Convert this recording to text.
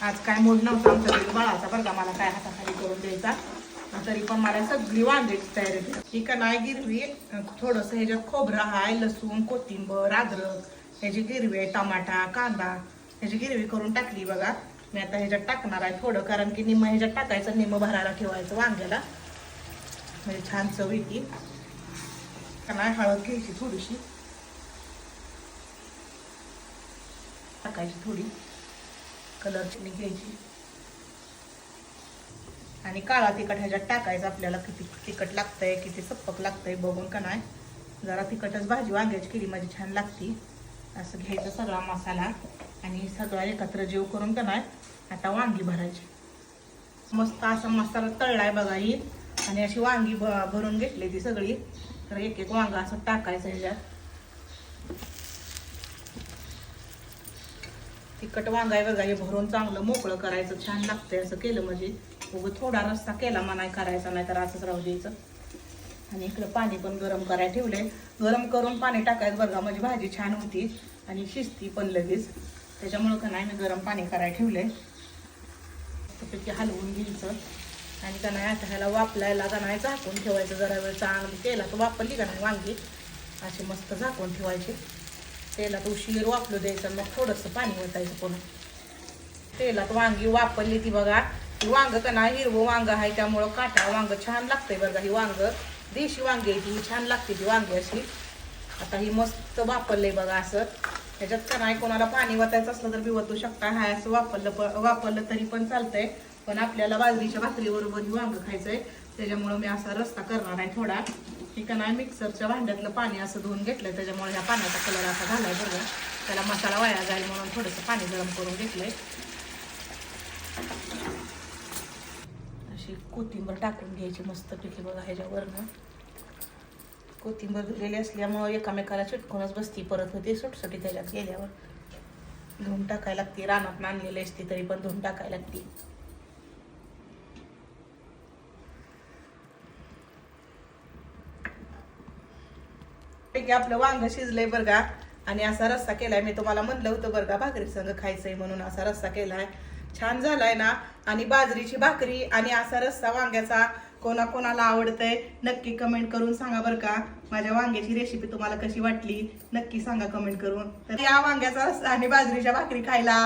आज काय मूड नव्हता आमचा तरी बाळाचा बरं का, मला काय हाताखाली करून द्यायचा. तरी पण मला सगळी वांग्याची तयारी केली. ही का नाही गिरवी, थोडंसं ह्याच्यात खोबरं आहे, लसूण, कोथिंबर, अद्रक, ह्याची गिरवी आहे, टमाटा, कांदा, ह्याची गिरवी करून टाकली बघा. मी आता ह्याच्यात टाकणार आहे थोडं, कारण की निम्म ह्याच्यात टाकायचं, निम्म भरायला ठेवायचं वांग्याला, म्हणजे छान चव येते. का नाही हळद घ्यायची थोडीशी, टाकायची थोडी, कलर चिनी घ्यायची आणि काळा तिखट ह्याच्यात टाकायचं. आपल्याला किती तिखट लागतंय, किती सप्पक लागतंय बघून का नाही. जरा तिखटच भाजी वांग्याची केली माझी छान लागती. असं घ्यायचं सगळा मसाला आणि सगळा एकत्र जीव करून का नाही आता वांगी भरायची. मस्त असा मसाला तळलाय बघा ही, आणि अशी वांगी भरून घेतली ती सगळी. तर एक एक वांगा असं टाकायचं ह्याच्यात. तिखट वांगा आहे बघा, हे भरून चांगलं मोकळं करायचं, छान लागतंय असं केलं म्हणजे. उगं थोडा रस्सा केला मनाय करायचा, नाही तर असंच राहू द्यायचं. आणि इकडं पाणी पण गरम करायला ठेवले, गरम करून पाणी टाकायचं बघा, म्हणजे भाजी छान होती आणि शिजती पण लगेच. त्याच्यामुळं का नाही मी गरम पाणी करायला ठेवले. त्यापैकी हलवून घ्यायचं आणि का नाही आता ह्याला वापलायला का नाही झाकून ठेवायचं. जरा वेळ चांगली तेलात वापरली का नाही वांगी अशी मस्त झाकून ठेवायची. तेलात उशीर वापरू द्यायचं, मग थोडंसं पाणी ओतायचं. पुन्हा तेलात वांगी वापरली ती बघा. ही वांग का नाही हिरवं वांग आहे, त्यामुळं काटा वांग छान लागतंय बघा. ही वांग देशी वांगी आहे ती, छान लागते ती वांगी अशी. आता ही मस्त वापरले बघा असं. ह्याच्यात का नाही कोणाला पाणी वाटायचं असलं तर बी वतू शकता. हाय असं वापरलं तरी पण चालतंय, पण आपल्याला बाजरीच्या भाकरीबरोबर ही वांग खायचंय, त्याच्यामुळं मी असा रस्ता करणार आहे थोडा. हे का नाही मिक्सरच्या भांड्यातलं पाणी असं धुवून घेतलंय, त्याच्यामुळे ह्या पाण्याचा कलर असा झालाय बरोबर. त्याला मसाला वाया जाईल म्हणून थोडंसं पाणी गरम करून घेतलंय. अशी कोथिंबर टाकून घ्यायची मस्त पैकी बघा. ह्याच्यावरनं कोथिंबर धुलेली असल्यामुळे एकामेकाला चिटकूनच बसती, परत होती सुटसुटी त्याच्यात गेल्यावर. धुवून टाकायला लागते, रानात आणलेली असते तरी पण धुवून टाकायला लागते. पैकी आपलं वांग शिजलंय बरं का, आणि असा रस्सा केलाय. मी तुम्हाला म्हणलं होतं बरं का भाकरी संग खायचंय म्हणून असा रस्सा केलाय. छान झालाय ना. आणि बाजरीची भाकरी आणि असा रस्सा वांग्याचा कोणाकोणाला आवडतंय नक्की कमेंट करून सांगा बरं का. माझ्या वांग्याची रेसिपी तुम्हाला कशी वाटली नक्की सांगा कमेंट करून. तर या वांग्याचा रस्सा आणि बाजरीच्या भाकरी खायला.